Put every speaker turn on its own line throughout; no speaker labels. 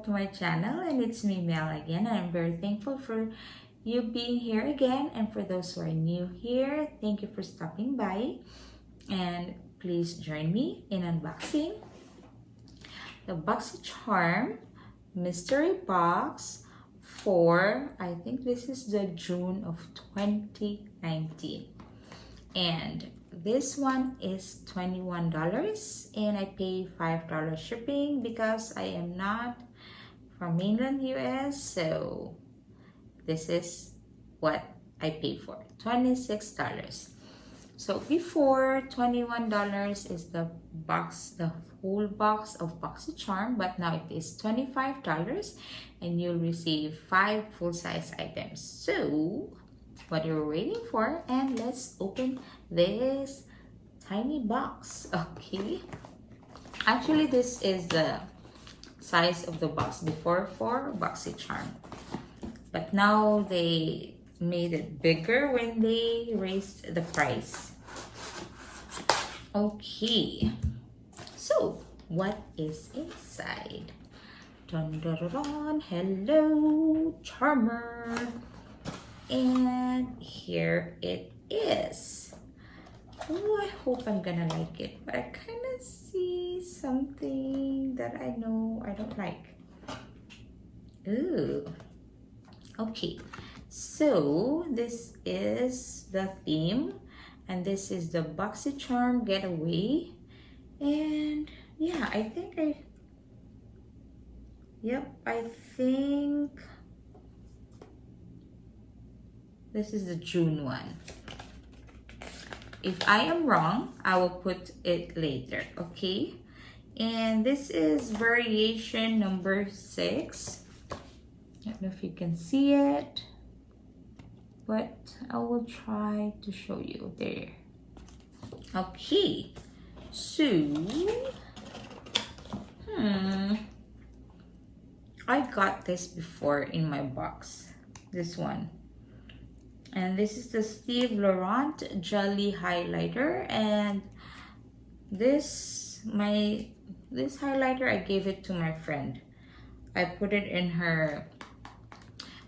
to my channel, and it's me Mel again. I'm very thankful for you being here again, and for those who are new here, thank you for stopping by, and please join me in unboxing the Boxycharm mystery box for, I think this is the June of 2019, and this one is $21 and I pay $5 shipping because I am not from mainland US, so this is what I pay for, $26. So before, $21 is the whole box of Boxycharm, but now it is $25 and you'll receive 5 full-size items. So what you're waiting for, and let's open this tiny box. Okay, actually this is the size of the box before for Boxycharm, but now they made it bigger when they raised the price. Okay, so what is inside? Dun, dun, dun, dun. Hello Charmer, and here it is. Oh, I hope I'm gonna like it, but I kind of see something that I know I don't like. Ooh. Okay, so this is the theme, and this is the Boxycharm Getaway, and yeah, I think I think this is the June one. If I am wrong, I will put it later, okay? And this is variation number 6. I don't know if you can see it, but I will try to show you there. Okay, so I got this before in my box, this one. And this is the Steve Laurent Jelly Highlighter, and this highlighter, I gave it to my friend. I put it in her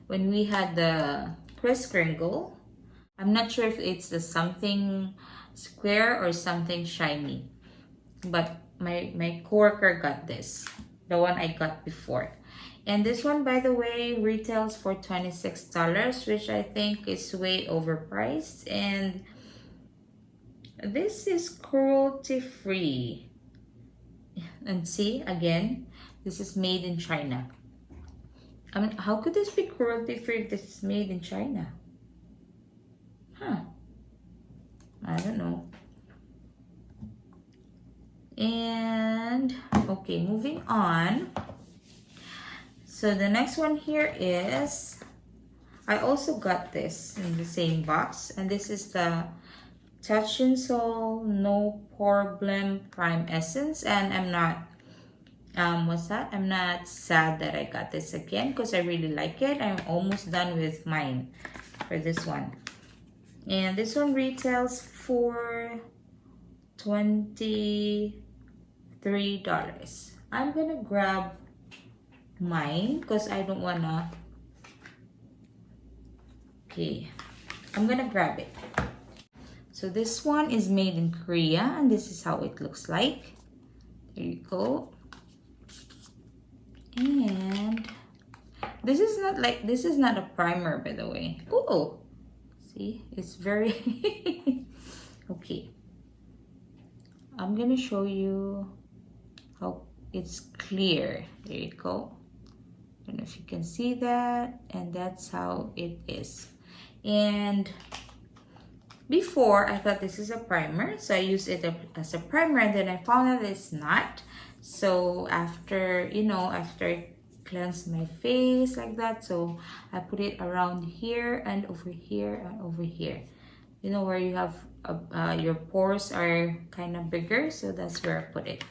when we had the Kris Kringle. I'm not sure if it's the something square or something shiny, but my coworker got this, the one I got before. And this one, by the way, retails for $26, which I think is way overpriced. And this is cruelty-free. And see, again, this is made in China. I mean, how could this be cruelty-free if this is made in China? Huh. I don't know. And, okay, moving on. So the next one here is, I also got this in the same box, and this is the Touch and Soul No Problem Prime Essence, and I'm not I'm not sad that I got this again because I really like it. I'm almost done with mine for this one, and this one retails for $23. I'm gonna grab mine because I don't wanna. Okay, I'm gonna grab it. So this one is made in Korea, and this is how it looks like. There you go. And this is not a primer, by the way. Oh, see, it's very okay. I'm gonna show you how it's clear. There you go. I don't know if you can see that, and that's how it is. And before, I thought this is a primer, so I used it as a primer, and then I found out it's not. So after I cleanse my face like that, so I put it around here and over here and over here, you know, where you have your pores are kind of bigger, so that's where I put it.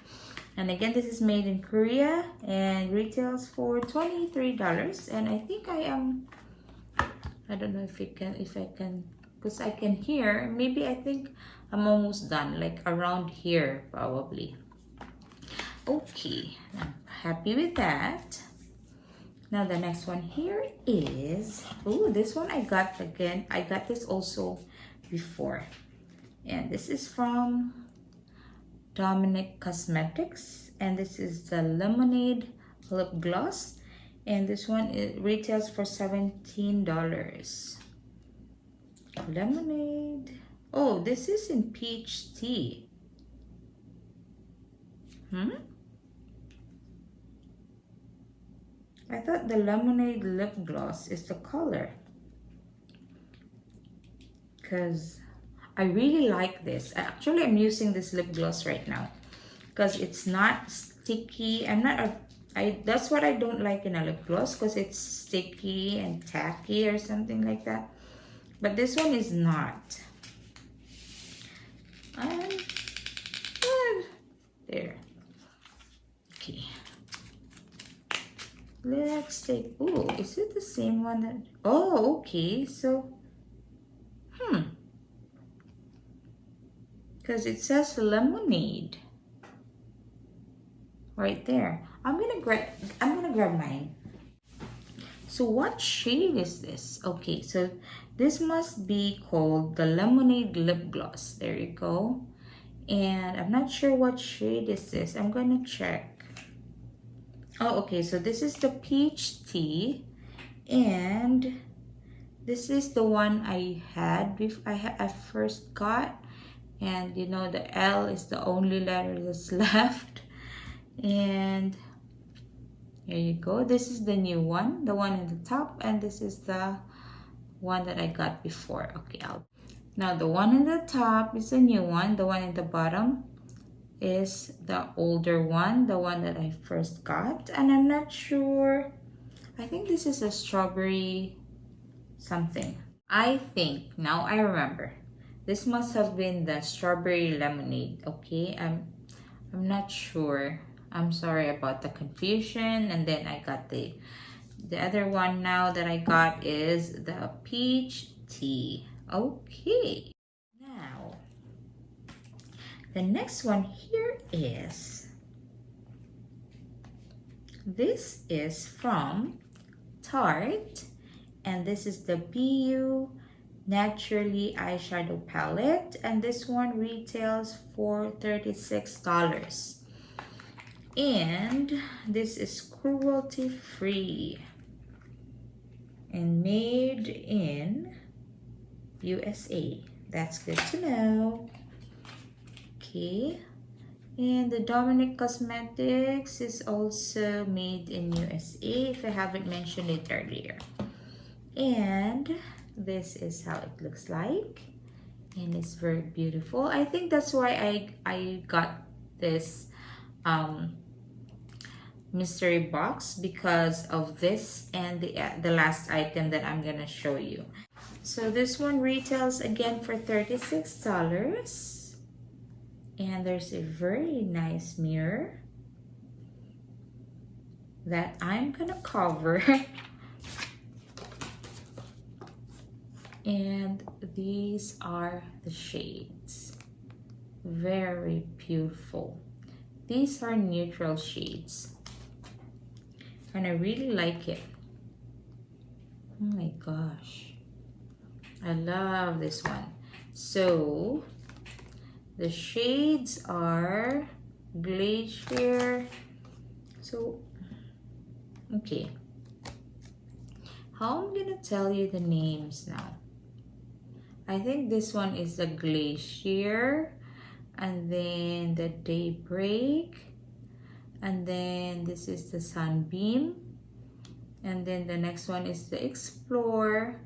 And again, this is made in Korea and retails for $23. And I think I don't know if I can, because I can hear, maybe I think I'm almost done, like around here probably. Okay, I'm happy with that. Now the next one here is, oh, this one I got again. I got this also before. And this is from Dominic Cosmetics. And this is the Lemonade Lip Gloss. And this one, it retails for $17. Lemonade. Oh, this is in peach tea. I thought the Lemonade Lip Gloss is the color. Because I really like this. Actually, I'm using this lip gloss right now. Because it's not sticky. That's what I don't like in a lip gloss. Because it's sticky and tacky or something like that. But this one is not. And good. There. Okay. Let's take, oh, is it the same one that, oh, okay, so, because it says lemonade right there. I'm gonna grab mine. So what shade is this? Okay, so this must be called the Lemonade Lip Gloss. There you go. And I'm not sure what shade is this. I'm gonna check. Oh, okay, so this is the peach tea, and this is the one I had before I first got, and you know the L is the only letter that's left, and here you go. This is the new one, the one in the top, and this is the one that I got before. Okay, now the one in the top is the new one, the one in the bottom is the older one, the one that I first got, and I'm not sure. I think this is a strawberry something. I think now I remember. This must have been the strawberry lemonade. Okay, I'm not sure. I'm sorry about the confusion. And then I got the other one now that I got is the peach tea. Okay. Now the next one here is, this is from Tarte, and this is the BU Naturally Eyeshadow Palette, and this one retails for $36. And this is cruelty free and made in USA. That's good to know. Okay, and the Dominic Cosmetics is also made in USA, if I haven't mentioned it earlier. And this is how it looks like, and it's very beautiful. I think that's why I got this mystery box, because of this and the last item that I'm gonna show you. So this one retails again for $36. And there's a very nice mirror that I'm gonna cover. And these are the shades. Very beautiful. These are neutral shades. And I really like it. Oh my gosh. I love this one. So the shades are Glacier. So, okay. How I'm gonna tell you the names now. I think this one is the Glacier, and then the Daybreak, and then this is the Sunbeam, and then the next one is the Explore,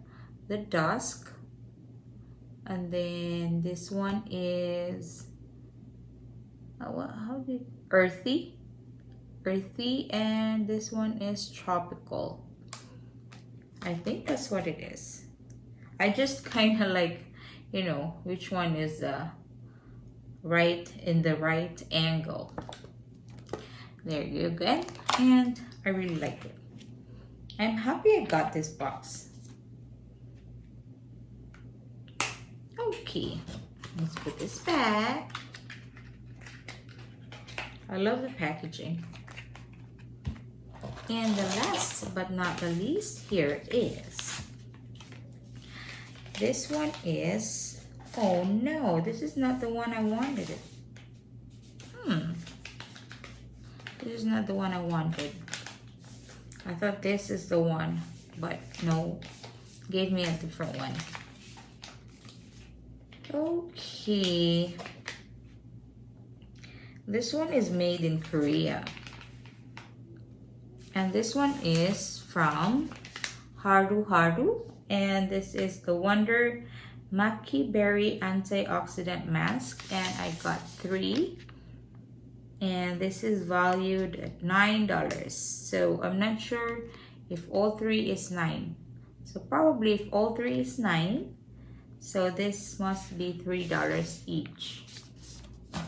the Dusk, and then this one is Earthy, and this one is Tropical. I think that's what it is. I just kind of like, you know, which one is the right angle. There you go. And I really like it. I'm happy I got this box. Okay, let's put this back. I love the packaging. And the last but not the least, here is, this one is, oh no, this is not the one I wanted. This is not the one I wanted. I thought this is the one, but no, gave me a different one. Okay. This one is made in Korea. And this one is from Haru Haru. And this is the Wonder Maki Berry Antioxidant Mask. And I got 3. And this is valued at $9. So I'm not sure if all 3 is 9. So probably if all 3 is 9, so this must be $3 each.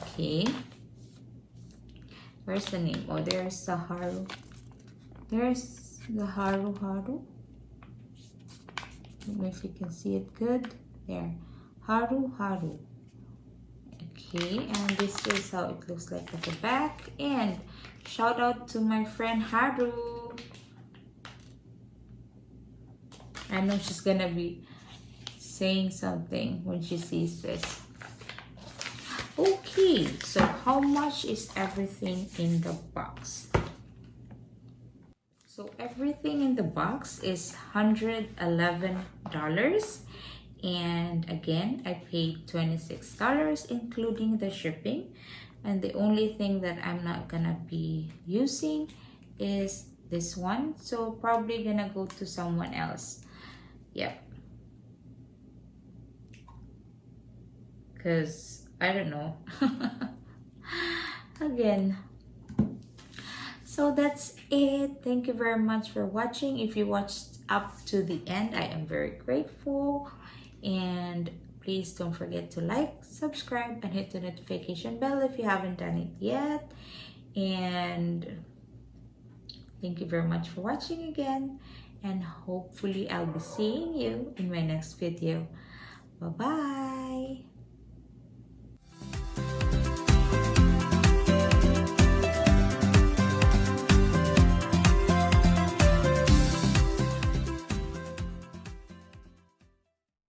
Okay. Where's the name? Oh, there's the Haru. There's the Haru Haru. I don't know if you can see it good. There. Haru Haru. Okay, and this is how it looks like at the back. And shout out to my friend Haru. I know she's gonna be saying something when she sees this. Okay, so how much is everything in the box? So everything in the box is $111. And again, I paid $26, including the shipping. And the only thing that I'm not gonna be using is this one. So probably gonna go to someone else. Yep. Because I don't know. Again. So that's it. Thank you very much for watching. If you watched up to the end, I am very grateful. And please don't forget to like, subscribe, and hit the notification bell if you haven't done it yet. And thank you very much for watching again. And hopefully I'll be seeing you in my next video. Bye-bye.